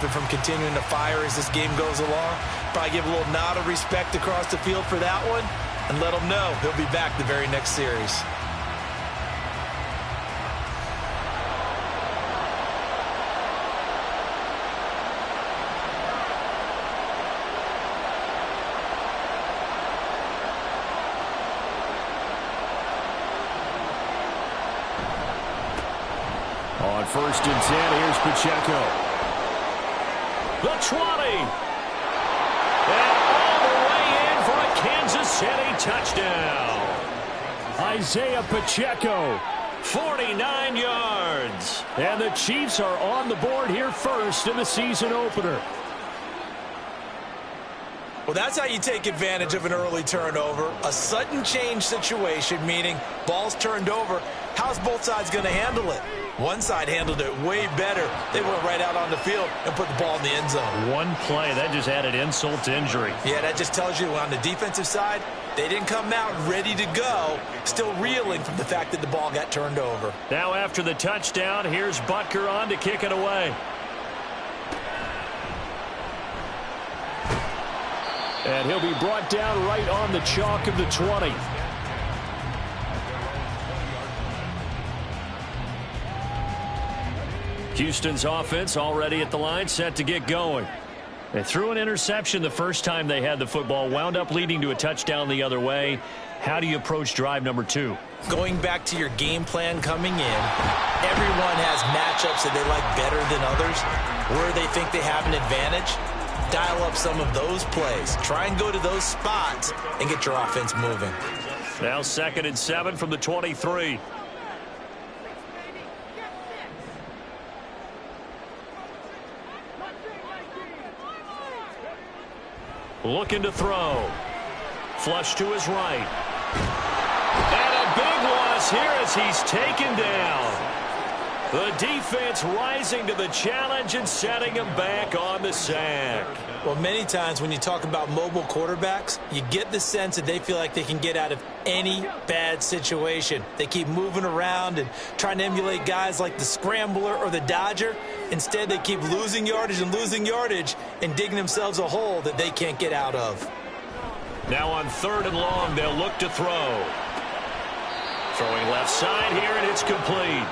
him from continuing to fire as this game goes along. Probably give a little nod of respect across the field for that one and let him know he'll be back the very next series. On 1st and 10, here's Pacheco. The 20. And all the way in for a Kansas City touchdown. Isaiah Pacheco. 49 yards. And the Chiefs are on the board here first in the season opener. Well, that's how you take advantage of an early turnover. A sudden change situation, meaning ball's turned over. How's both sides going to handle it? One side handled it way better. They went right out on the field and put the ball in the end zone. One play, that just added insult to injury. Yeah, that just tells you on the defensive side, they didn't come out ready to go, still reeling from the fact that the ball got turned over. Now after the touchdown, here's Butker on to kick it away. And he'll be brought down right on the chalk of the 20. Houston's offense already at the line, set to get going. They threw an interception the first time they had the football, wound up leading to a touchdown the other way. How do you approach drive number 2? Going back to your game plan coming in, everyone has matchups that they like better than others. Where they think they have an advantage, dial up some of those plays. Try and go to those spots and get your offense moving. Now 2nd and 7 from the 23. Looking to throw. Flush to his right. And a big loss here as he's taken down. The defense rising to the challenge and setting him back on the sack. Well, many times when you talk about mobile quarterbacks, you get the sense that they feel like they can get out of any bad situation. They keep moving around and trying to emulate guys like the Scrambler or the Dodger. Instead, they keep losing yardage and digging themselves a hole that they can't get out of. Now on 3rd and long, they'll look to throw. Throwing left side here, and it's complete.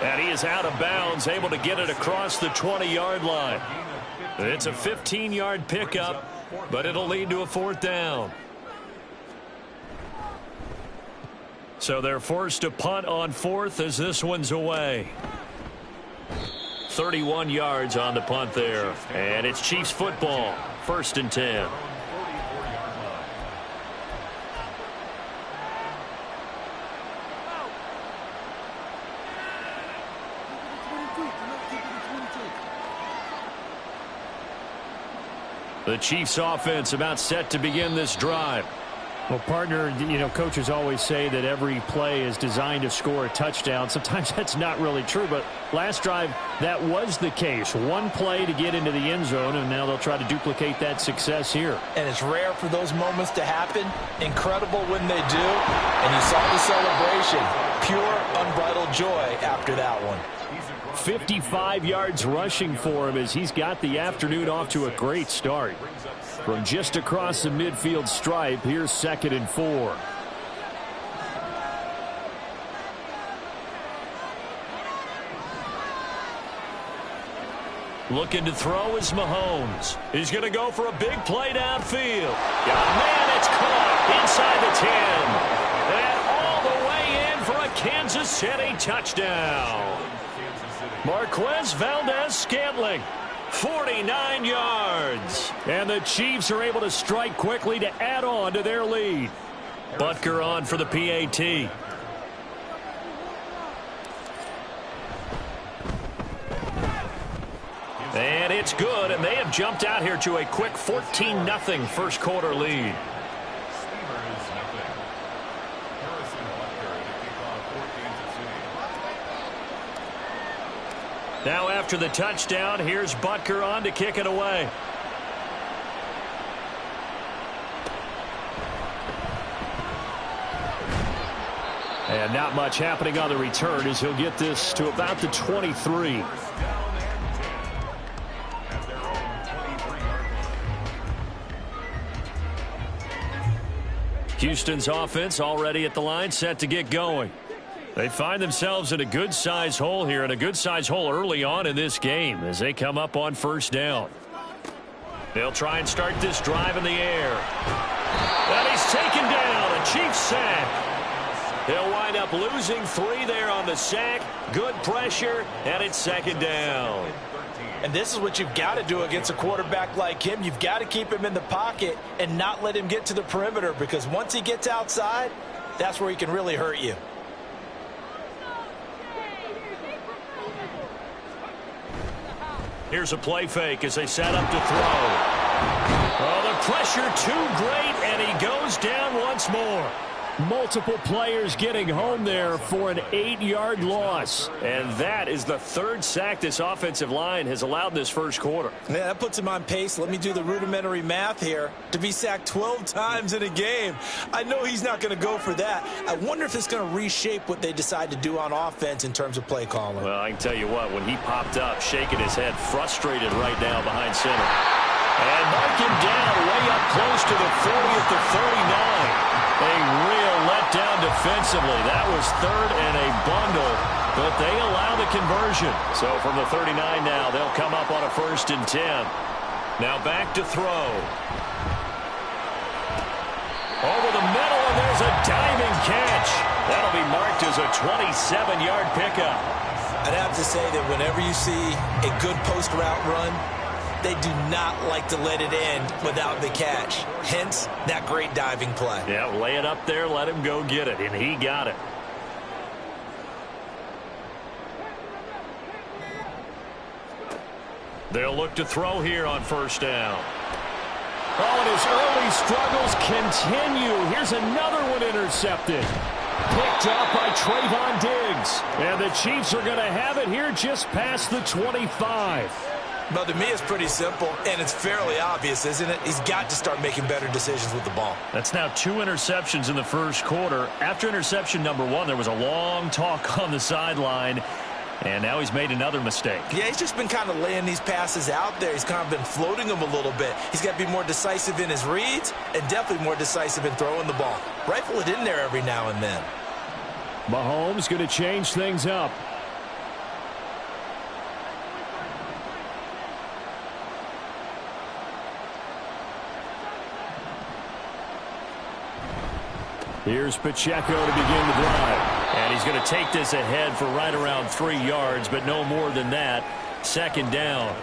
And he is out of bounds, able to get it across the 20-yard line. It's a 15-yard pickup, but it'll lead to a 4th down. So they're forced to punt on 4th as this one's away. 31 yards on the punt there. And it's Chiefs football, 1st and 10. The Chiefs offense about set to begin this drive. Well, partner, you know, coaches always say that every play is designed to score a touchdown. Sometimes that's not really true, but last drive, that was the case. One play to get into the end zone, and now they'll try to duplicate that success here. And it's rare for those moments to happen. Incredible when they do. And you saw the celebration. Pure, unbridled joy after that one. 55 yards rushing for him as he's got the afternoon off to a great start. From just across the midfield stripe, here's 2nd and 4. Looking to throw is Mahomes. He's going to go for a big play downfield. Yeah, man, it's caught inside the 10. And all the way in for a Kansas City touchdown. Marquez Valdez-Scantling, 49 yards. And the Chiefs are able to strike quickly to add on to their lead. Butker on for the PAT. And it's good, and they have jumped out here to a quick 14-0 first quarter lead. Now after the touchdown, here's Butker on to kick it away. And not much happening on the return as he'll get this to about the 23. Houston's offense already at the line, set to get going. They find themselves in a good-sized hole here, and a good-sized hole early on in this game as they come up on first down. They'll try and start this drive in the air. And he's taken down, a Chiefs sack. They'll wind up losing 3 there on the sack. Good pressure, and it's second down. And this is what you've got to do against a quarterback like him. You've got to keep him in the pocket and not let him get to the perimeter, because once he gets outside, that's where he can really hurt you. Here's a play fake as they set up to throw. Oh, the pressure too great, and he goes down once more. Multiple players getting home there for an 8-yard loss. And that is the 3rd sack this offensive line has allowed this first quarter. Yeah, that puts him on pace. Let me do the rudimentary math here. To be sacked 12 times in a game. I know he's not going to go for that. I wonder if it's going to reshape what they decide to do on offense in terms of play calling. Well, I can tell you what, when he popped up, shaking his head, frustrated right now behind center. And mark him down way up close to the 40 at the 39. A real letdown defensively. That was 3rd and a bundle, but they allow the conversion. So from the 39 now, they'll come up on a 1st and 10. Now back to throw. Over the middle, and there's a diving catch. That'll be marked as a 27-yard pickup. I'd have to say that whenever you see a good post route run, they do not like to let it end without the catch. Hence, that great diving play. Yeah, lay it up there, let him go get it, and he got it. They'll look to throw here on first down. Oh, and his early struggles continue. Here's another one intercepted. Picked up by Trayvon Diggs. And the Chiefs are going to have it here just past the 25. Well, to me, it's pretty simple, and it's fairly obvious, isn't it? He's got to start making better decisions with the ball. That's now 2 interceptions in the first quarter. After interception number 1, there was a long talk on the sideline, and now he's made another mistake. Yeah, he's just been kind of laying these passes out there. He's kind of been floating them a little bit. He's got to be more decisive in his reads and definitely more decisive in throwing the ball. Rifle it in there every now and then. Mahomes going to change things up. Here's Pacheco to begin the drive. And he's going to take this ahead for right around 3 yards, but no more than that. Second down.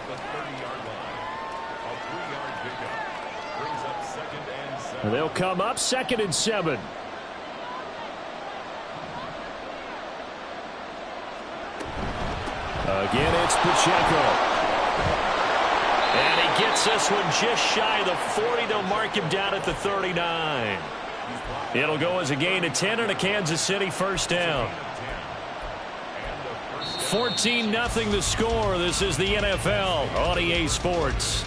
They'll come up 2nd and 7. Again, it's Pacheco. And he gets this one just shy of the 40. They'll mark him down at the 39. It'll go as a gain of 10 and a Kansas City first down. 14-0 the score. This is the NFL on EA Sports.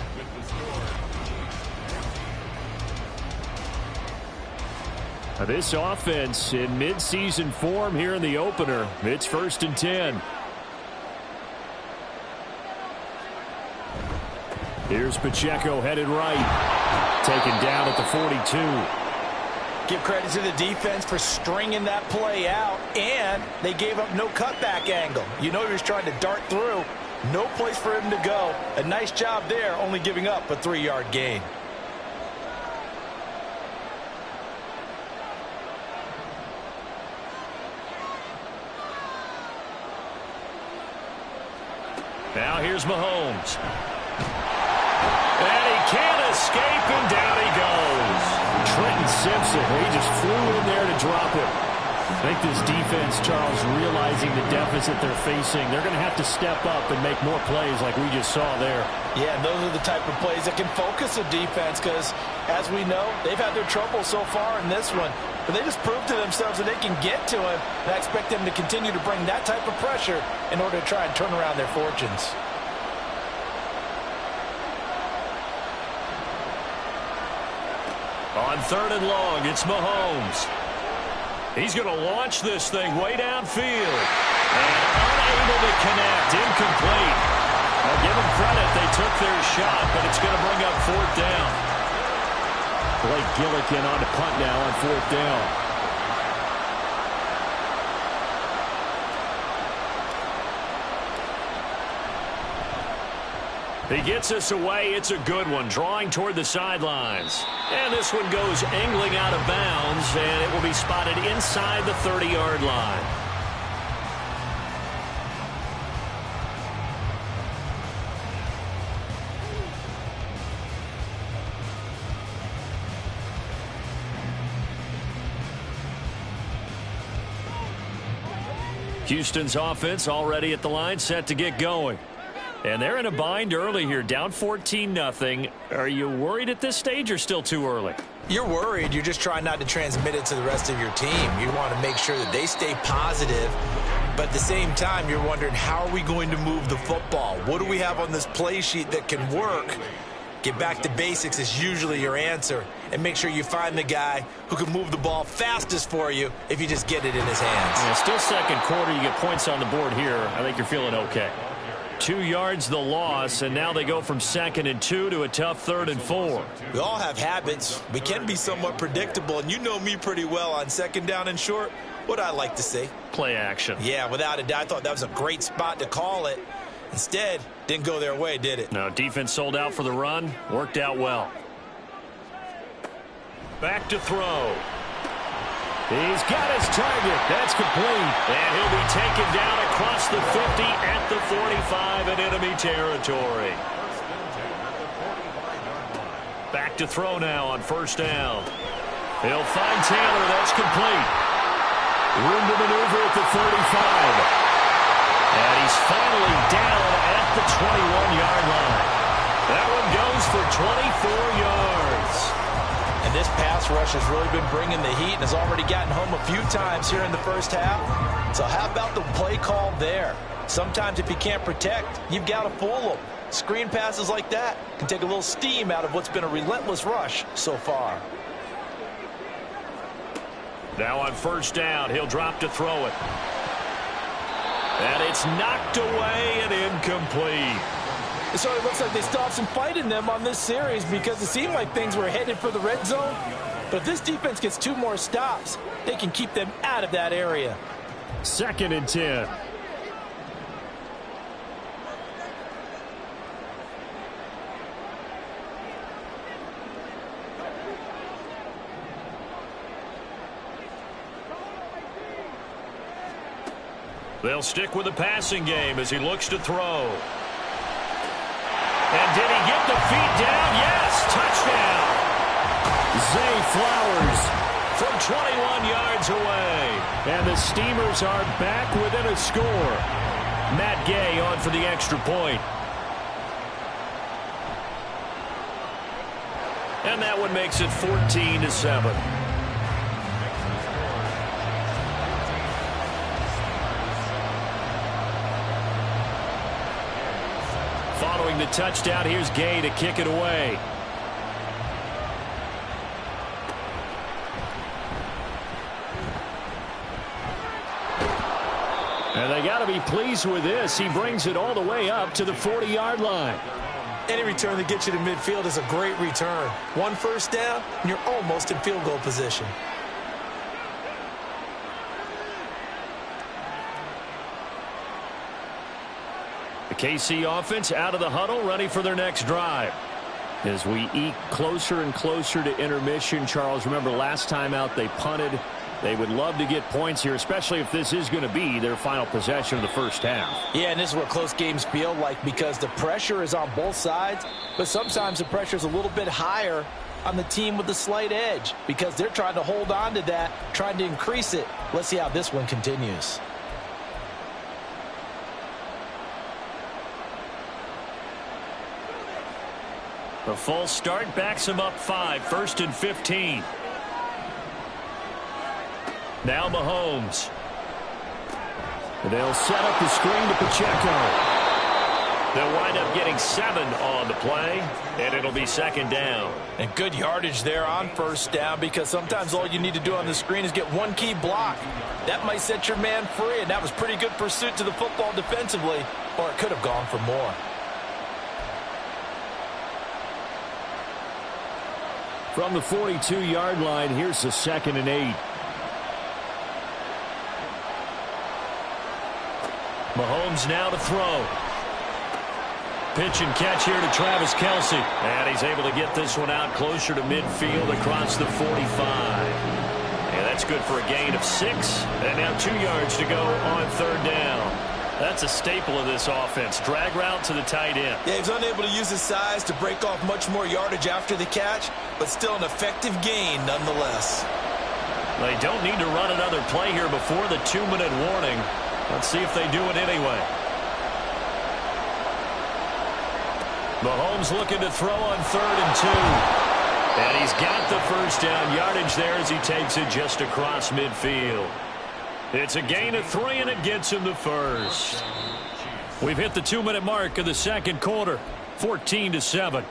This offense in midseason form here in the opener. It's 1st and 10. Here's Pacheco headed right. Taken down at the 42. Give credit to the defense for stringing that play out, and they gave up no cutback angle. You know he was trying to dart through. No place for him to go. A nice job there, only giving up a 3-yard gain. Now here's Mahomes. And he can't escape, and down he goes. Trenton Simpson, he just flew in there to drop him. I think this defense, Charles, realizing the deficit they're facing, they're going to have to step up and make more plays like we just saw there. Yeah, those are the type of plays that can focus a defense because, as we know, they've had their trouble so far in this one. But they just proved to themselves that they can get to him, and I expect them to continue to bring that type of pressure in order to try and turn around their fortunes. On 3rd and long, it's Mahomes. He's going to launch this thing way downfield. And unable to connect. Incomplete. I'll give them credit. They took their shot, but it's going to bring up 4th down. Blake Gillikin on to punt now on 4th down. He gets us away. It's a good one, drawing toward the sidelines. And this one goes angling out of bounds, and it will be spotted inside the 30-yard line. Houston's offense already at the line, set to get going. And they're in a bind early here, down 14-0. Are you worried at this stage or still too early? You're worried. You're just trying not to transmit it to the rest of your team. You want to make sure that they stay positive. But at the same time, you're wondering, how are we going to move the football? What do we have on this play sheet that can work? Get back to basics is usually your answer. And make sure you find the guy who can move the ball fastest for you if you just get it in his hands. Yeah, still second quarter. You get points on the board here. I think you're feeling okay. 2 yards the loss, and now they go from 2nd and 2 to a tough 3rd and 4. We all have habits. We can be somewhat predictable, and you know me pretty well on 2nd down and short. What I like to see. Play action. Yeah, without a doubt. I thought that was a great spot to call it. Instead, didn't go their way, did it? No, defense sold out for the run. Worked out well. Back to throw. He's got his target. That's complete. And he'll be taken down across the 50 at the 45 in enemy territory. Back to throw now on 1st down. He'll find Taylor. That's complete. Room to maneuver at the 35. And he's finally down at the 21-yard line. That one goes for 24 yards. And this pass rush has really been bringing the heat and has already gotten home a few times here in the first half. So how about the play call there? Sometimes if you can't protect, you've got to fool them. Screen passes like that can take a little steam out of what's been a relentless rush so far. Now on 1st down, he'll drop to throw it. And it's knocked away and incomplete. So it looks like they still have some fight in them on this series because it seemed like things were headed for the red zone. But if this defense gets 2 more stops, they can keep them out of that area. 2nd and 10. They'll stick with the passing game as he looks to throw. And did he get the feet down? Yes, touchdown. Zay Flowers from 21 yards away. And the Steamers are back within a score. Matt Gay on for the extra point. And that one makes it 14-7. Following the touchdown, here's Gay to kick it away. And they got to be pleased with this. He brings it all the way up to the 40-yard line. Any return that gets you to midfield is a great return. 1 first down, and you're almost in field goal position. The KC offense out of the huddle, ready for their next drive. As we eke closer and closer to intermission, Charles, remember last time out they punted. They would love to get points here, especially if this is going to be their final possession of the first half. Yeah, and this is what close games feel like because the pressure is on both sides, but sometimes the pressure is a little bit higher on the team with the slight edge because they're trying to hold on to that, trying to increase it. Let's see how this one continues. The false start backs him up 5, 1st and 15. Now Mahomes. They'll set up the screen to Pacheco. They'll wind up getting 7 on the play, and it'll be 2nd down. And good yardage there on 1st down because sometimes all you need to do on the screen is get one key block. That might set your man free, and that was pretty good pursuit to the football defensively, or it could have gone for more. From the 42-yard line, here's the 2nd and 8. Mahomes now to throw. Pitch and catch here to Travis Kelce. And he's able to get this one out closer to midfield across the 45. And that's good for a gain of 6. And now 2 yards to go on 3rd down. That's a staple of this offense. Drag route to the tight end. Yeah, he's unable to use his size to break off much more yardage after the catch, but still an effective gain nonetheless. They don't need to run another play here before the 2-minute warning. Let's see if they do it anyway. Mahomes looking to throw on 3rd and 2. And he's got the first down yardage there as he takes it just across midfield. It's a gain of 3, and it gets him the first. We've hit the 2-minute mark of the 2nd quarter, 14-7.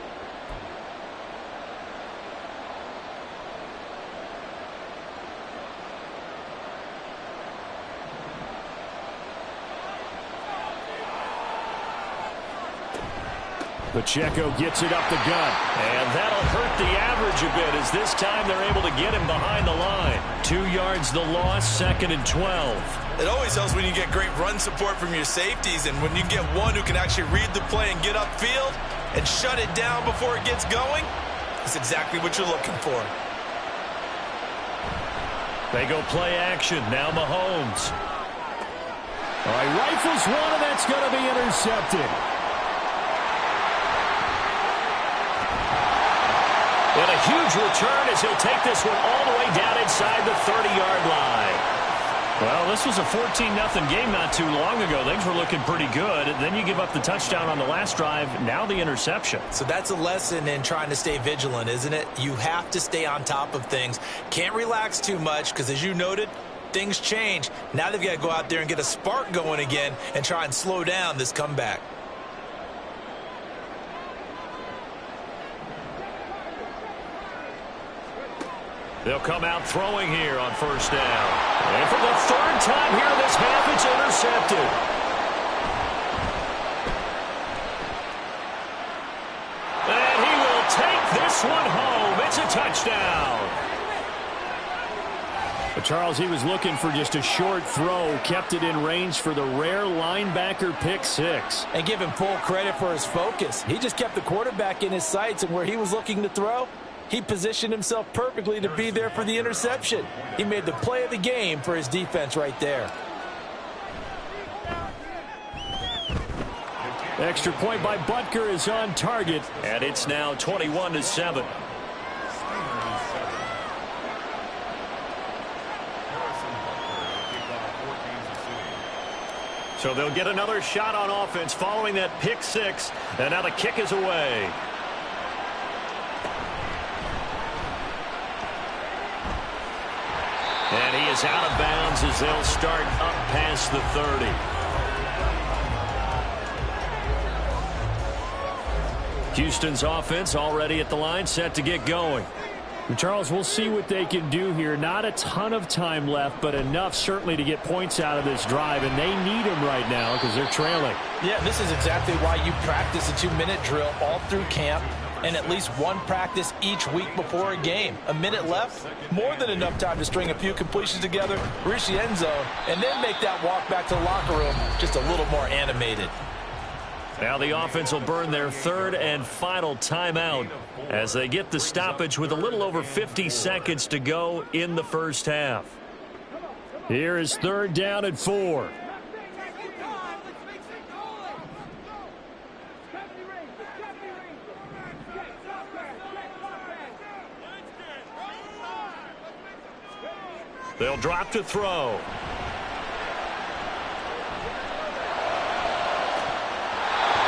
Pacheco gets it up the gut. And that'll hurt the average a bit as this time they're able to get him behind the line. 2 yards the loss, 2nd and 12. It always helps when you get great run support from your safeties, and when you get one who can actually read the play and get upfield and shut it down before it gets going, that's exactly what you're looking for. They go play action. Now Mahomes. All right, rifles one, and that's going to be intercepted. And a huge return as he'll take this one all the way down inside the 30-yard line. Well, this was a 14-0 game not too long ago. Things were looking pretty good. Then you give up the touchdown on the last drive. Now the interception. So that's a lesson in trying to stay vigilant, isn't it? You have to stay on top of things. Can't relax too much because, as you noted, things change. Now they've got to go out there and get a spark going again and try and slow down this comeback. They'll come out throwing here on 1st down. And for the 3rd time here this half, it's intercepted. And he will take this one home. It's a touchdown. But Charles, he was looking for just a short throw, kept it in range for the rare linebacker pick 6. And give him full credit for his focus. He just kept the quarterback in his sights, and where he was looking to throw, he positioned himself perfectly to be there for the interception. He made the play of the game for his defense right there. Extra point by Butker is on target. And it's now 21-7. So they'll get another shot on offense following that pick 6. And now the kick is away. And he is out of bounds as they'll start up past the 30. Houston's offense already at the line, set to get going. And Charles, we'll see what they can do here. Not a ton of time left, but enough certainly to get points out of this drive, and they need them right now because they're trailing. Yeah, this is exactly why you practice a 2-minute drill all through camp, and at least one practice each week before a game. A minute left, more than enough time to string a few completions together, reach the end zone, and then make that walk back to the locker room just a little more animated. Now the offense will burn their 3rd and final timeout as they get the stoppage with a little over 50 seconds to go in the 1st half. Here is 3rd down and 4. They'll drop to throw.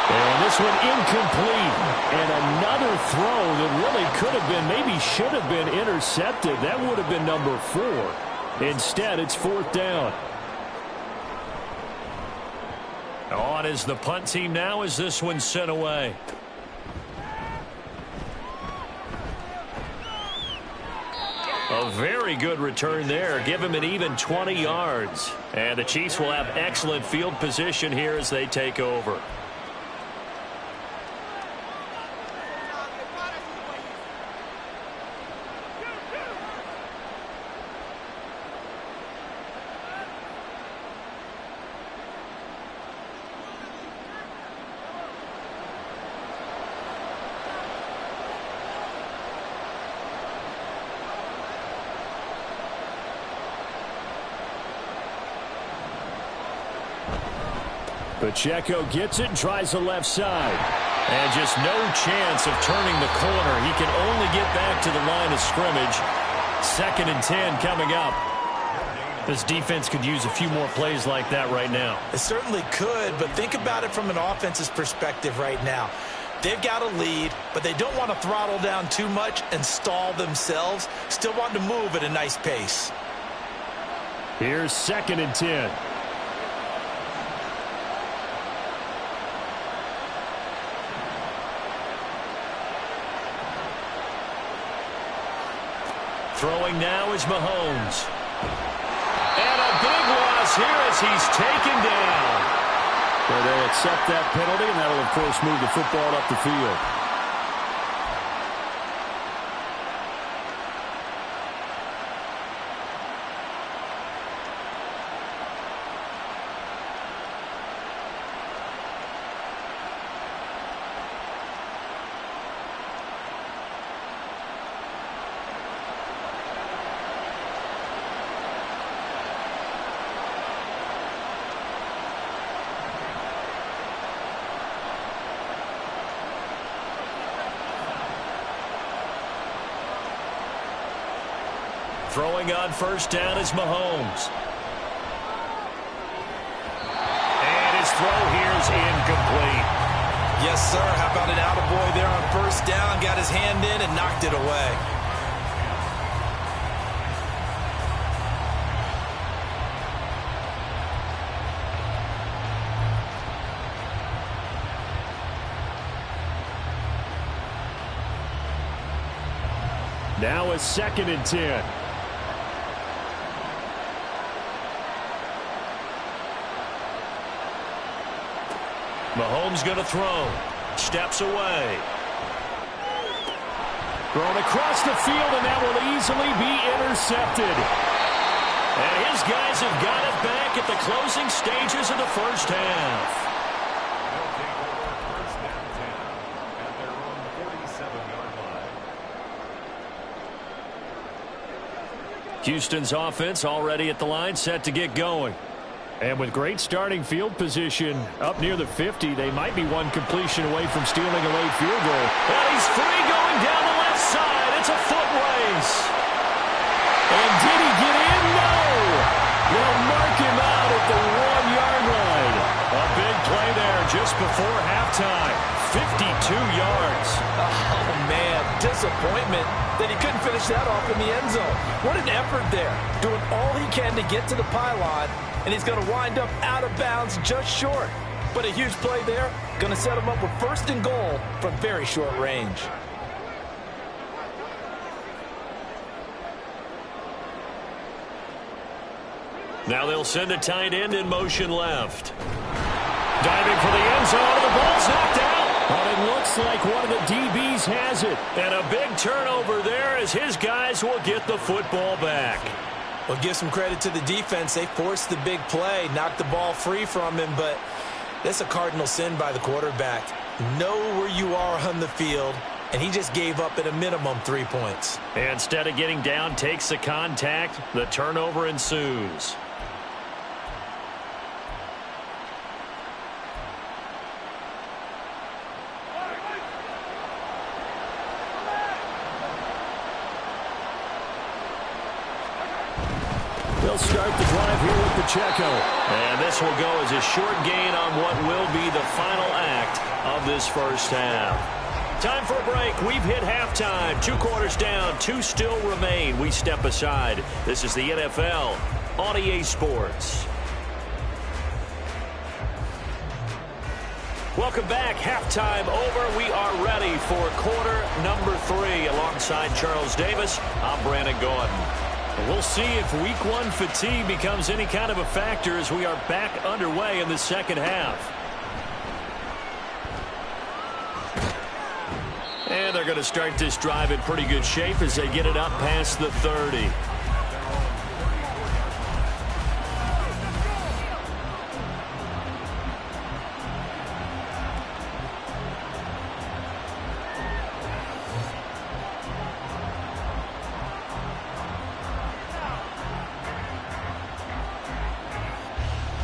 And this one incomplete. And another throw that really could have been, maybe should have been intercepted. That would have been number 4. Instead, it's 4th down. On is the punt team now as this one's sent away. A very good return there. Give him an even 20 yards. And the Chiefs will have excellent field position here as they take over. Pacheco gets it and tries the left side. And just no chance of turning the corner. He can only get back to the line of scrimmage. 2nd and 10 coming up. This defense could use a few more plays like that right now. It certainly could, but think about it from an offense's perspective right now. They've got a lead, but they don't want to throttle down too much and stall themselves. Still want to move at a nice pace. Here's 2nd and 10. Throwing now is Mahomes. And a big loss here as he's taken down. Well, they'll accept that penalty, and that'll, of course, move the football up the field. Throwing on 1st down is Mahomes. And his throw here is incomplete. Yes, sir. How about an attaboy there on 1st down? Got his hand in and knocked it away. Now a 2nd and 10. Mahomes going to throw. Steps away. Thrown across the field, and that will easily be intercepted. And his guys have got it back at the closing stages of the 1st half. Houston's offense already at the line, set to get going. And with great starting field position up near the 50, they might be one completion away from stealing a late field goal. And he's free going down the left side. It's a foot race. And did he get in? No. They'll mark him out at the 1-yard line. A big play there just before halftime. 52 yards. Oh, man. Disappointment that he couldn't finish that off in the end zone. What an effort there. Doing all he can to get to the pylon. And he's going to wind up out of bounds just short. But a huge play there. Going to set him up with 1st and goal from very short range. Now they'll send a tight end in motion left. Diving for the end zone, and the ball's knocked out. But it looks like one of the DBs has it. And a big turnover there as his guys will get the football back. Well, give some credit to the defense. They forced the big play, knocked the ball free from him, but that's a cardinal sin by the quarterback. Know where you are on the field, and he just gave up at a minimum 3 points. And instead of getting down, takes the contact. The turnover ensues. They'll start the drive here with Pacheco. And this will go as a short gain on what will be the final act of this 1st half. Time for a break. We've hit halftime. 2 quarters down. 2 still remain. We step aside. This is the NFL on EA Sports. Welcome back. Halftime over. We are ready for quarter number 3. Alongside Charles Davis, I'm Brandon Gordon. We'll see if week 1 fatigue becomes any kind of a factor as we are back underway in the 2nd half. And they're going to start this drive in pretty good shape as they get it up past the 30.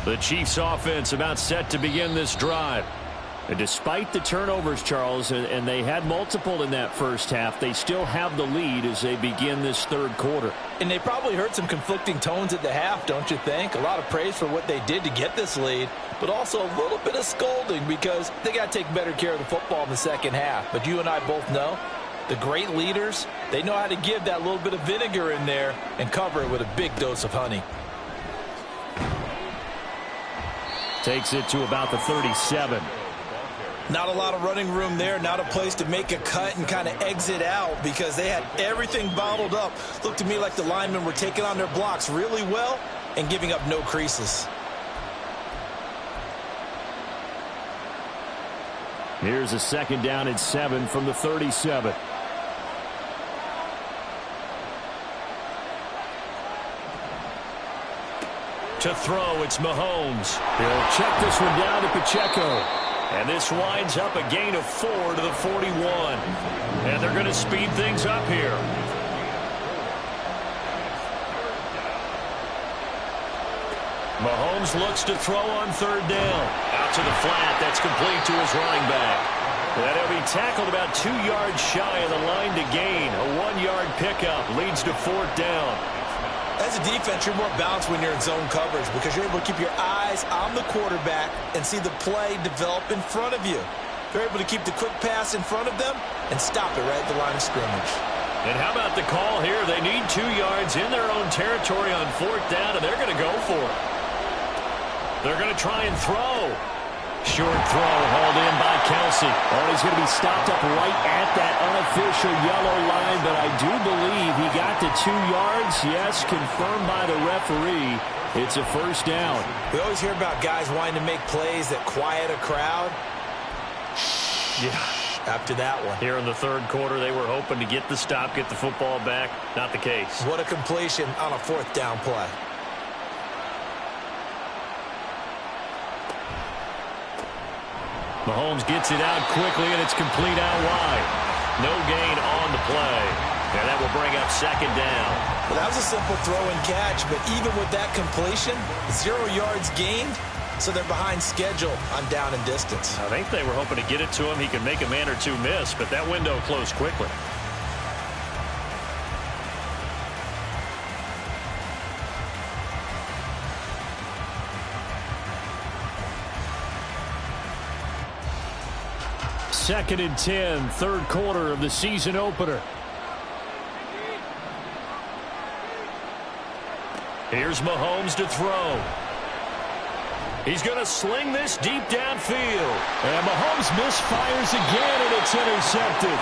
The The Chiefs offense about set to begin this drive. And despite the turnovers, Charles, and they had multiple in that first half, they still have the lead as they begin this third quarter. And they probably heard some conflicting tones at the half, don't you think? A lot of praise for what they did to get this lead, but also a little bit of scolding because they got to take better care of the football in the second half. But you and I both know the great leaders, they know how to give that little bit of vinegar in there and cover it with a big dose of honey. Takes it to about the 37. Not a lot of running room there, not a place to make a cut and kind of exit out because they had everything bottled up. Looked to me like the linemen were taking on their blocks really well and giving up no creases. Here's a 2nd down and 7 from the 37. To throw, it's Mahomes. He'll check this one down to Pacheco. And this winds up a gain of 4 to the 41. And they're going to speed things up here. Mahomes looks to throw on 3rd down. Out to the flat. That's complete to his running back. That'll be tackled about 2 yards shy of the line to gain. A 1-yard pickup leads to 4th down. As a defense, you're more balanced when you're in zone coverage because you're able to keep your eyes on the quarterback and see the play develop in front of you. You're able to keep the quick pass in front of them and stop it right at the line of scrimmage. And how about the call here? They need 2 yards in their own territory on 4th down, and they're going to go for it. They're going to try and throw. Short throw hauled in by Kelsey. Oh, he's going to be stopped up right at that unofficial yellow line, but I do believe he got the 2 yards. Yes, confirmed by the referee. It's a 1st down. We always hear about guys wanting to make plays that quiet a crowd. Yeah. After that one. Here in the 3rd quarter, they were hoping to get the stop, get the football back. Not the case. What a completion on a 4th down play. Mahomes gets it out quickly, and it's complete out wide. No gain on the play. And that will bring up 2nd down. Well, that was a simple throw and catch, but even with that completion, 0 yards gained, so they're behind schedule on down and distance. I think they were hoping to get it to him. He could make a man or two miss, but that window closed quickly. Second and 10, 3rd quarter of the season opener. Here's Mahomes to throw. He's going to sling this deep downfield. And Mahomes misfires again, and it's intercepted.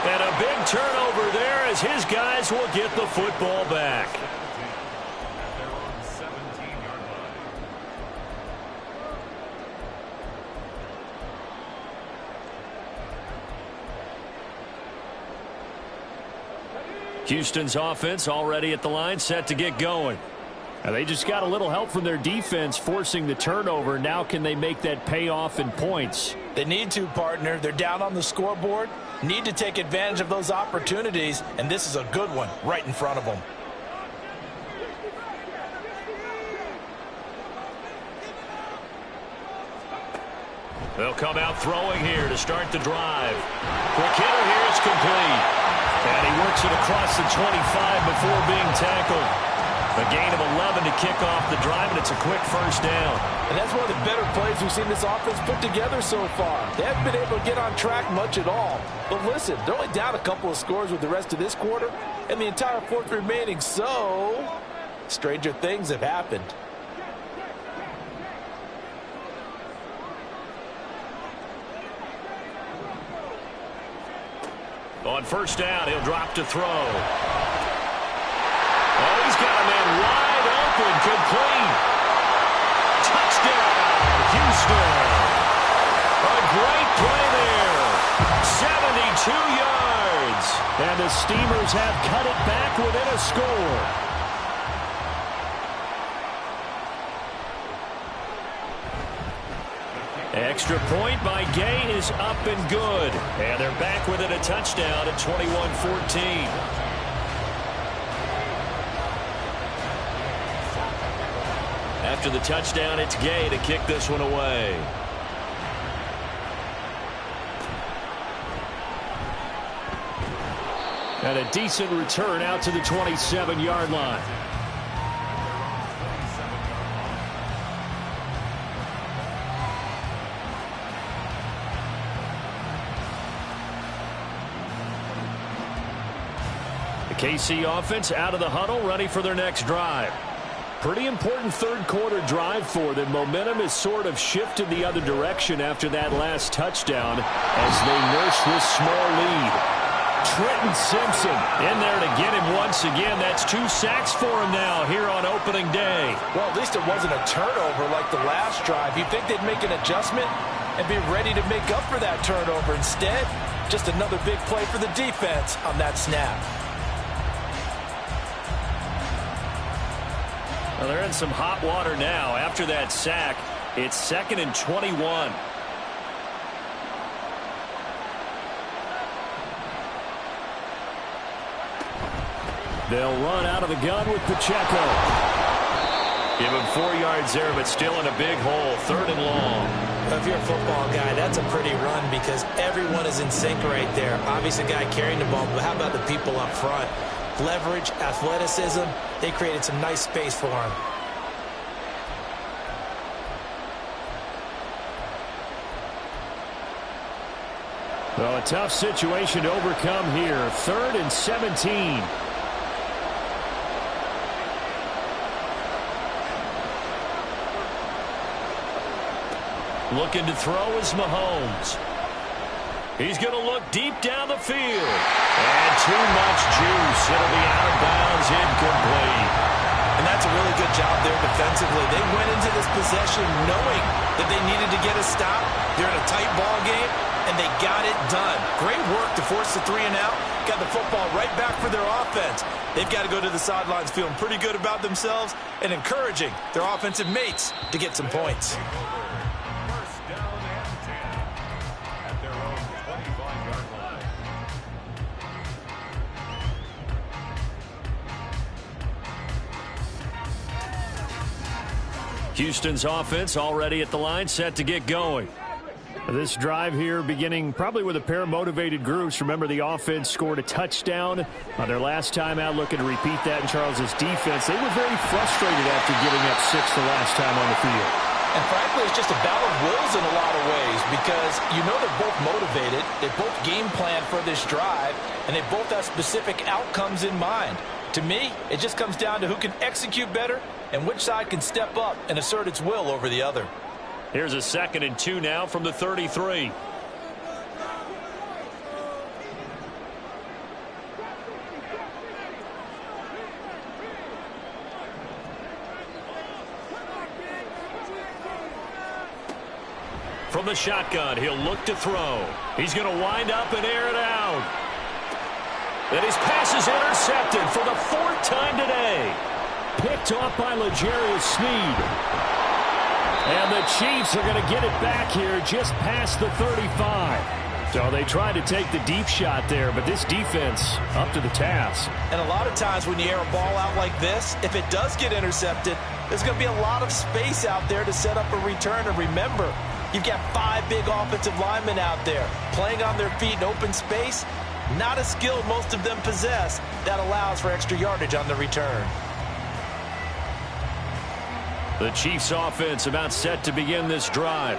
And a big turnover there as his guys will get the football back. Houston's offense already at the line, set to get going. Now they just got a little help from their defense forcing the turnover. Now can they make that pay off in points? They need to, partner. They're down on the scoreboard. Need to take advantage of those opportunities, and this is a good one right in front of them. They'll come out throwing here to start the drive. Quick hitter here, it's complete. And he works it across the 25 before being tackled. A gain of 11 to kick off the drive, and it's a quick 1st down. And that's one of the better plays we've seen this offense put together so far. They haven't been able to get on track much at all. But listen, they're only down a couple of scores with the rest of this quarter and the entire 4th remaining. So, stranger things have happened. On 1st down, he'll drop to throw. Oh, he's got a man wide open, complete. Touchdown, Houston. A great play there. 72 yards. And the Steamers have cut it back within a score. Extra point by Gay is up and good. And they're back within a touchdown at 21-14. After the touchdown, it's Gay to kick this one away. And a decent return out to the 27-yard line. The KC offense out of the huddle, ready for their next drive. Pretty important third-quarter drive for them. Momentum has sort of shifted the other direction after that last touchdown as they nurse this small lead. Trenton Simpson in there to get him once again. That's 2 sacks for him now here on opening day. Well, at least it wasn't a turnover like the last drive. You'd think they'd make an adjustment and be ready to make up for that turnover. Instead, just another big play for the defense on that snap. Well, they're in some hot water now. After that sack, it's 2nd and 21. They'll run out of the gun with Pacheco. Give him 4 yards there, but still in a big hole. 3rd and long. If you're a football guy, that's a pretty run because everyone is in sync right there. Obviously, a guy carrying the ball, but how about the people up front? Leverage, athleticism, they created some nice space for him. Well, a tough situation to overcome here. 3rd and 17. Looking to throw is Mahomes. He's going to look deep down the field. And too much juice. It'll be out of bounds, incomplete. And that's a really good job there defensively. They went into this possession knowing that they needed to get a stop. They're in a tight ball game, and they got it done. Great work to force the 3 and out. Got the football right back for their offense. They've got to go to the sidelines feeling pretty good about themselves and encouraging their offensive mates to get some points. Houston's offense already at the line, set to get going. This drive here beginning probably with a pair of motivated groups. Remember, the offense scored a touchdown on their last time out, looking to repeat that in Charles's defense. They were very frustrated after giving up 6 the last time on the field. And frankly, it's just a battle of wills in a lot of ways because you know they're both motivated. They both game plan for this drive, and they both have specific outcomes in mind. To me, it just comes down to who can execute better and which side can step up and assert its will over the other. Here's a 2nd and 2 now from the 33. From the shotgun, he'll look to throw. He's going to wind up and air it out. And his pass is intercepted for the 4th time today. Picked off by L'Jarius Sneed. And the Chiefs are going to get it back here just past the 35. So they tried to take the deep shot there, but this defense up to the task. And a lot of times when you air a ball out like this, if it does get intercepted, there's going to be a lot of space out there to set up a return. And remember, you've got 5 big offensive linemen out there playing on their feet in open space. Not a skill most of them possess that allows for extra yardage on the return. The Chiefs offense about set to begin this drive.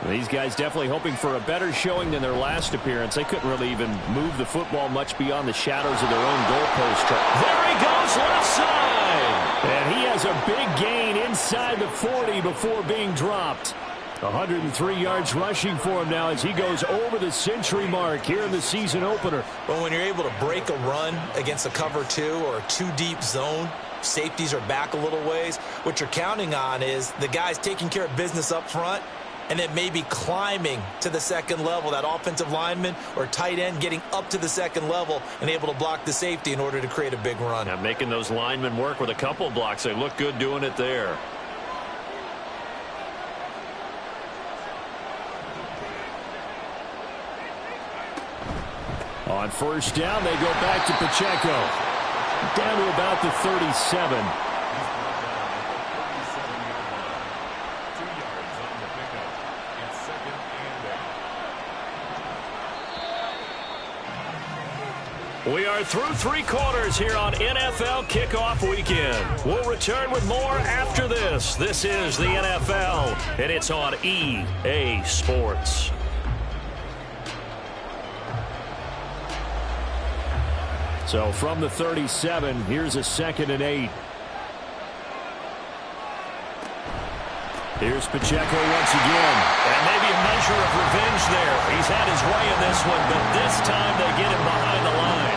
These guys definitely hoping for a better showing than their last appearance. They couldn't really even move the football much beyond the shadows of their own goalpost. There he goes, left side. And he has a big gain inside the 40 before being dropped. 103 yards rushing for him now as he goes over the century mark here in the season opener. But when you're able to break a run against a cover 2 or a 2-deep zone, safeties are back a little ways. What you're counting on is the guys taking care of business up front and then maybe climbing to the 2nd level, that offensive lineman or tight end getting up to the 2nd level and able to block the safety in order to create a big run. Yeah, making those linemen work with a couple blocks. They look good doing it there. On 1st down, they go back to Pacheco. Down to about the 37. We are through 3 quarters here on NFL Kickoff Weekend. We'll return with more after this. This is the NFL, and it's on EA Sports. So from the 37, here's a 2nd and 8. Here's Pacheco once again. And maybe a measure of revenge there. He's had his way in this one, but this time they get him behind the line.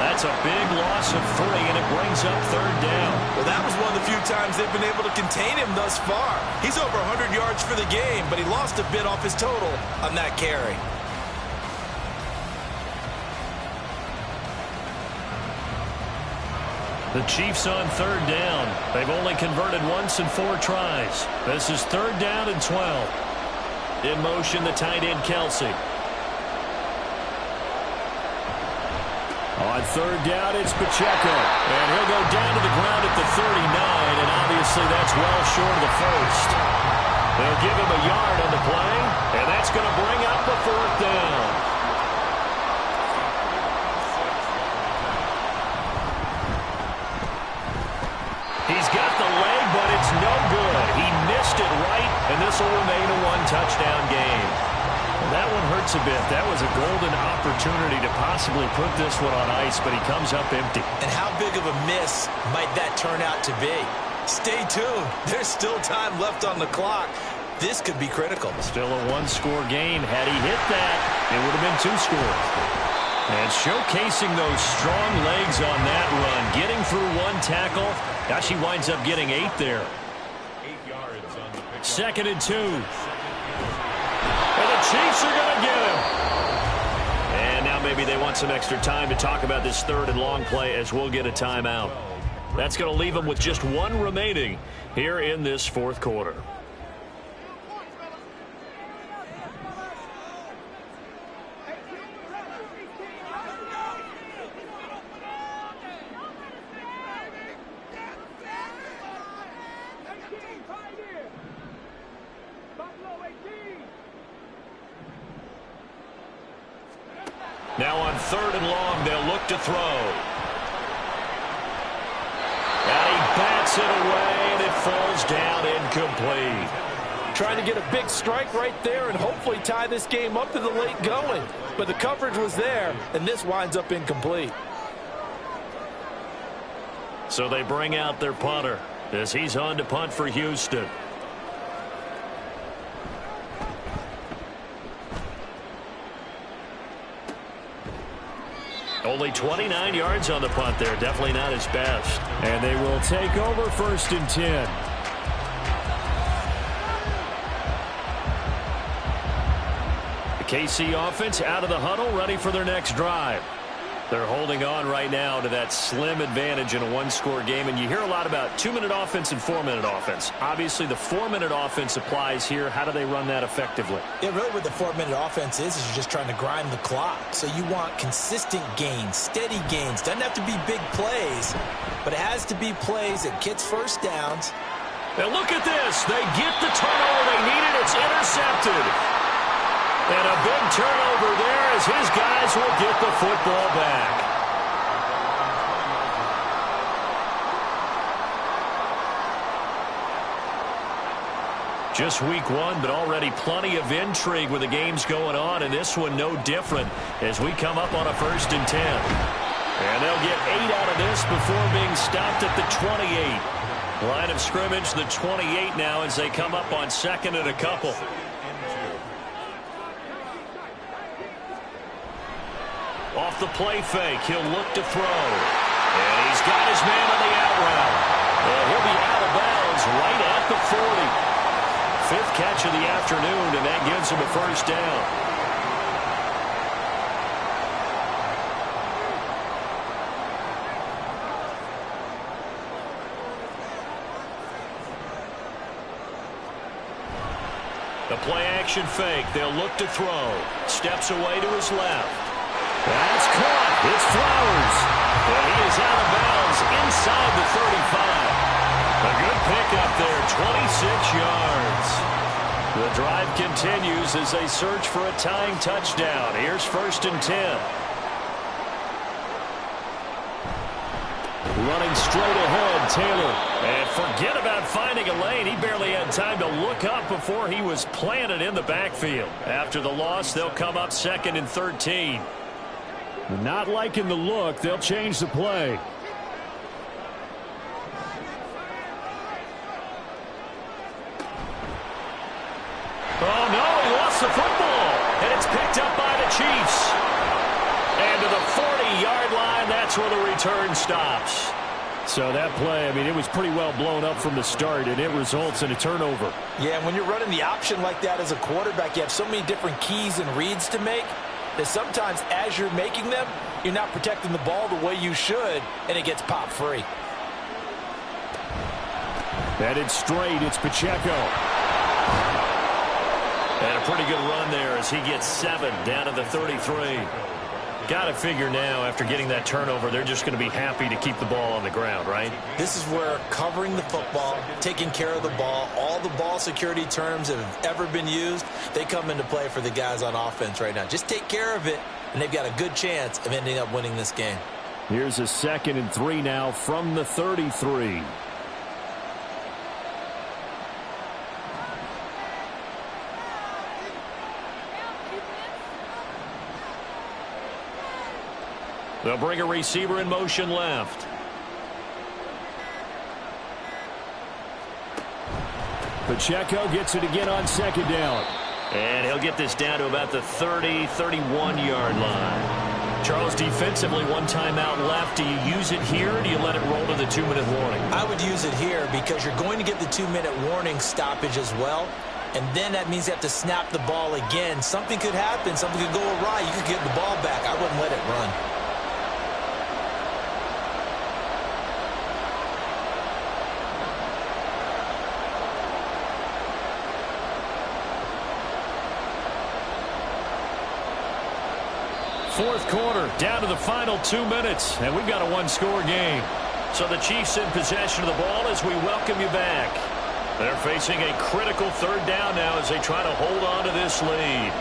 That's a big loss of 3, and it brings up 3rd down. Well, that was one of the few times they've been able to contain him thus far. He's over 100 yards for the game, but he lost a bit off his total on that carry. The Chiefs on 3rd down. They've only converted once in 4 tries. This is 3rd down and 12. In motion, the tight end, Kelsey. On 3rd down, it's Pacheco. And he'll go down to the ground at the 39, and obviously that's well short of the first. They'll give him a yard on the play, and that's going to bring up the 4th down. He's got the leg, but it's no good. He missed it right, and this will remain a 1-touchdown game. Well, that one hurts a bit. That was a golden opportunity to possibly put this one on ice, but he comes up empty. And how big of a miss might that turn out to be? Stay tuned. There's still time left on the clock. This could be critical. Still a 1-score game. Had he hit that, it would have been 2 scores. And showcasing those strong legs on that run, getting through 1 tackle. Now she winds up getting 8 there. 8 yards on the pick. 2nd and 2. And the Chiefs are going to get him. And now maybe they want some extra time to talk about this 3rd and long play as we'll get a timeout. That's going to leave them with just 1 remaining here in this 4th quarter. Now on 3rd and long, they'll look to throw. And he bats it away, and it falls down incomplete. Trying to get a big strike right there and hopefully tie this game up to the late going. But the coverage was there, and this winds up incomplete. So they bring out their punter as he's on to punt for Houston. Only 29 yards on the punt there. Definitely not his best. And they will take over 1st and 10. The KC offense out of the huddle, ready for their next drive. They're holding on right now to that slim advantage in a 1-score game. And you hear a lot about 2-minute offense and 4-minute offense. Obviously, the 4-minute offense applies here. How do they run that effectively? Yeah, really what the 4-minute offense is you're just trying to grind the clock. So you want consistent gains, steady gains. Doesn't have to be big plays, but it has to be plays that gets 1st downs. And look at this. They get the turnover they needed. It's intercepted. And a big turnover there as his guys will get the football back. Just week 1, but already plenty of intrigue with the games going on, and this one no different as we come up on a 1st and 10. And they'll get 8 out of this before being stopped at the 28. Line of scrimmage, the 28 now as they come up on 2nd and a couple. Off the play fake, he'll look to throw. And he's got his man on the out route. And he'll be out of bounds right at the 40. 5th catch of the afternoon, and that gives him a 1st down. The play action fake, they'll look to throw. Steps away to his left. That's caught. It's Flowers. And he is out of bounds inside the 35. A good pickup there, 26 yards. The drive continues as they search for a tying touchdown. Here's 1st and 10. Running straight ahead, Taylor. And forget about finding a lane. He barely had time to look up before he was planted in the backfield. After the loss, they'll come up 2nd and 13. Not liking the look. They'll change the play. Oh, no, he lost the football. And it's picked up by the Chiefs. And to the 40-yard line, that's where the return stops. So that play, I mean, it was pretty well blown up from the start, and it results in a turnover. Yeah, and when you're running the option like that as a quarterback, you have so many different keys and reads to make that sometimes as you're making them, you're not protecting the ball the way you should, and it gets popped free. Headed straight, it's Pacheco. And a pretty good run there as he gets 7 down to the 33. Got to figure now, after getting that turnover, they're just going to be happy to keep the ball on the ground, right? This is where covering the football, taking care of the ball, all the ball security terms that have ever been used, they come into play for the guys on offense right now. Just take care of it, and they've got a good chance of ending up winning this game. Here's a 2nd and 3 now from the 33. They'll bring a receiver in motion left. Pacheco gets it again on 2nd down. And he'll get this down to about the 30, 31-yard line. Charles, defensively, 1 timeout left. Do you use it here, or do you let it roll to the 2-minute warning? I would use it here because you're going to get the 2-minute warning stoppage as well. And then that means you have to snap the ball again. Something could happen. Something could go awry. You could get the ball back. I wouldn't let it run. Fourth quarter, down to the final 2 minutes, and we've got a 1-score game. So the Chiefs in possession of the ball as we welcome you back. They're facing a critical 3rd down now as they try to hold on to this lead.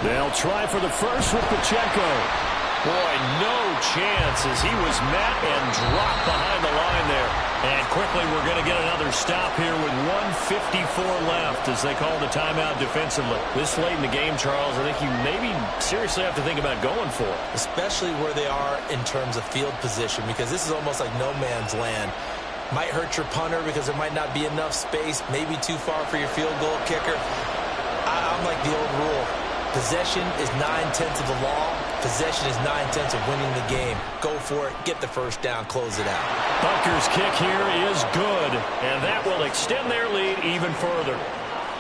They'll try for the first with Pacheco. Boy, no chance as he was met and dropped behind the line there. And quickly we're going to get another stop here with 1:54 left as they call the timeout defensively. This late in the game, Charles, I think you maybe seriously have to think about going for it. Especially where they are in terms of field position, because this is almost like no man's land. Might hurt your punter because there might not be enough space, maybe too far for your field goal kicker. I'm like the old rule. Possession is 9/10 of the law. Possession is 9/10 of winning the game. Go for it. Get the first down. Close it out. Bucker's kick here is good, and that will extend their lead even further.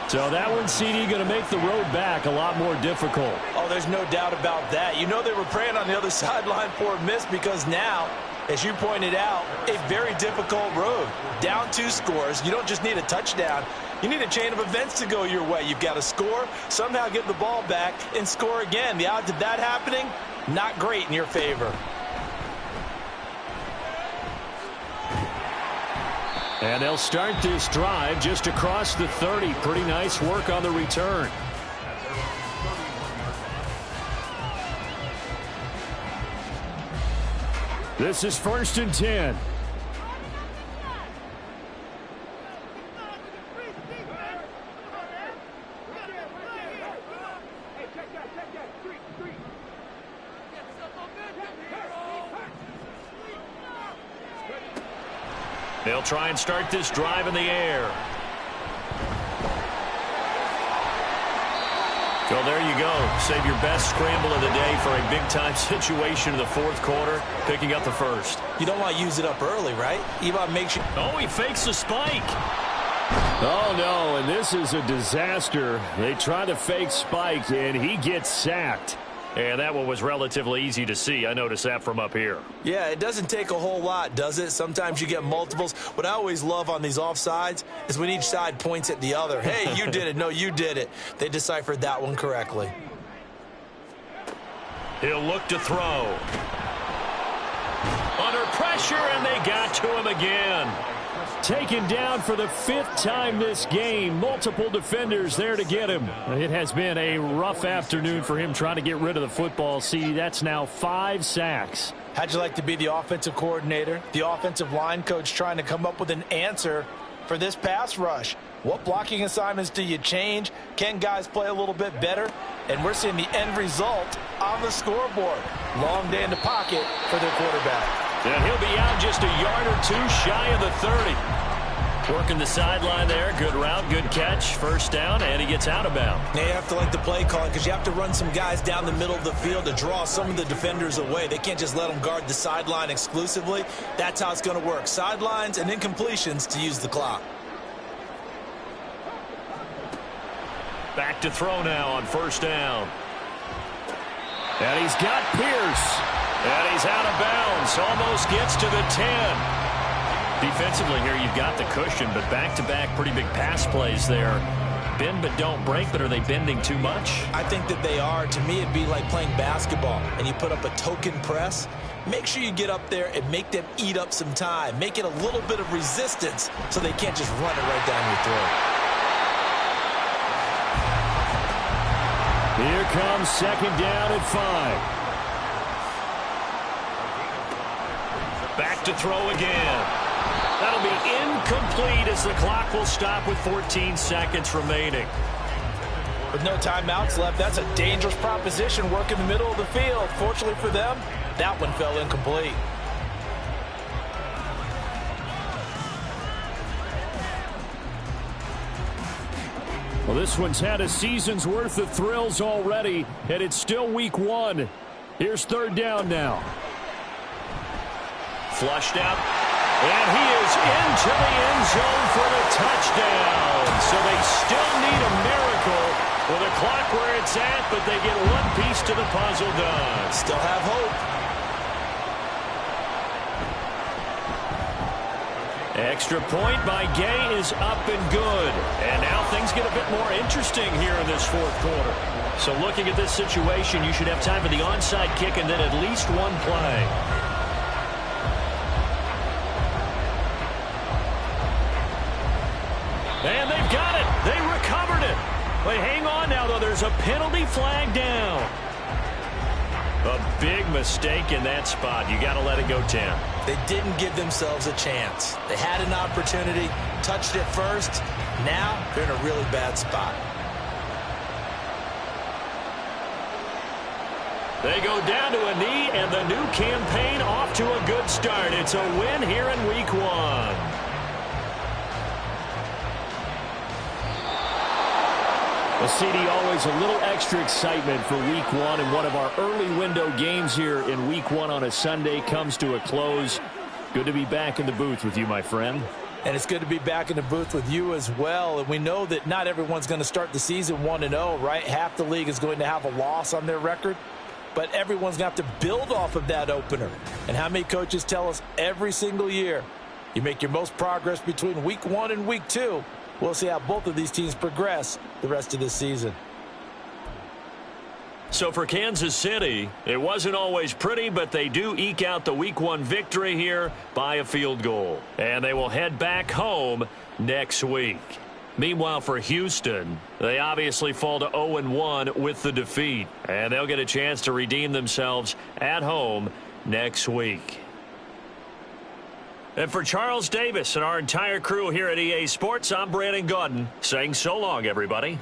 So that one, CD, going to make the road back a lot more difficult. Oh, there's no doubt about that. You know they were praying on the other sideline for a miss because now, as you pointed out, a very difficult road. Down 2 scores. You don't just need a touchdown. You need a chain of events to go your way. You've got to score, somehow get the ball back, and score again. The odds of that happening, not great in your favor. And they'll start this drive just across the 30. Pretty nice work on the return. This is 1st and 10. They'll try and start this drive in the air. Well, there you go. Save your best scramble of the day for a big-time situation in the 4th quarter, picking up the first. You don't want to use it up early, right? You want to make sure. Oh, he fakes a spike. Oh, no, and this is a disaster. They try to fake spike, and he gets sacked. And that one was relatively easy to see. I noticed that from up here. Yeah, it doesn't take a whole lot, does it? Sometimes you get multiples. What I always love on these offsides is when each side points at the other. Hey, you did it. No, you did it. They deciphered that one correctly. He'll look to throw. Under pressure, and they got to him again. Taken down for the 5th time this game. Multiple defenders there to get him. It has been a rough afternoon for him trying to get rid of the football. See, that's now 5 sacks. How'd you like to be the offensive coordinator, the offensive line coach trying to come up with an answer for this pass rush? What blocking assignments do you change? Can guys play a little bit better? And we're seeing the end result on the scoreboard. Long day in the pocket for their quarterback. And he'll be out just a yard or two shy of the 30. Working the sideline there. Good route, good catch. First down, and he gets out of bounds. Now you have to like the play calling because you have to run some guys down the middle of the field to draw some of the defenders away. They can't just let them guard the sideline exclusively. That's how it's going to work. Sidelines and incompletions to use the clock. Back to throw now on first down. And he's got Pierce. And he's out of bounds. Almost gets to the 10. Defensively here, you've got the cushion, but back-to-back pretty big pass plays there. Bend but don't break, but are they bending too much? I think that they are. To me, it'd be like playing basketball, and you put up a token press. Make sure you get up there and make them eat up some time. Make it a little bit of resistance so they can't just run it right down your throat. Here comes second down at 5. Back to throw again. That'll be incomplete as the clock will stop with 14 seconds remaining. With no timeouts left, that's a dangerous proposition. Work in the middle of the field. Fortunately for them, that one fell incomplete. Well, this one's had a season's worth of thrills already, and it's still week 1. Here's third down now. Flushed out, and he is into the end zone for the touchdown. So they still need a miracle with the clock where it's at, but they get one piece to the puzzle done. Still have hope. Extra point by Gay is up and good. And now things get a bit more interesting here in this fourth quarter. So looking at this situation, you should have time for the onside kick and then at least one play. And they've got it. They recovered it. But hang on now, though. There's a penalty flag down. A big mistake in that spot. You got to let it go 10. They didn't give themselves a chance. They had an opportunity, touched it first. Now they're in a really bad spot. They go down to a knee, and the new campaign off to a good start. It's a win here in week 1. Well, CD, always a little extra excitement for week 1, and one of our early window games here in week 1 on a Sunday comes to a close. Good to be back in the booth with you, my friend. And it's good to be back in the booth with you as well. And we know that not everyone's going to start the season 1-0, right? Half the league is going to have a loss on their record. But everyone's going to have to build off of that opener. And how many coaches tell us every single year, you make your most progress between week 1 and week 2. We'll see how both of these teams progress the rest of this season. So for Kansas City, it wasn't always pretty, but they do eke out the week 1 victory here by a field goal. And they will head back home next week. Meanwhile, for Houston, they obviously fall to 0-1 with the defeat. And they'll get a chance to redeem themselves at home next week. And for Charles Davis and our entire crew here at EA Sports, I'm Brandon Gaudin saying so long, everybody.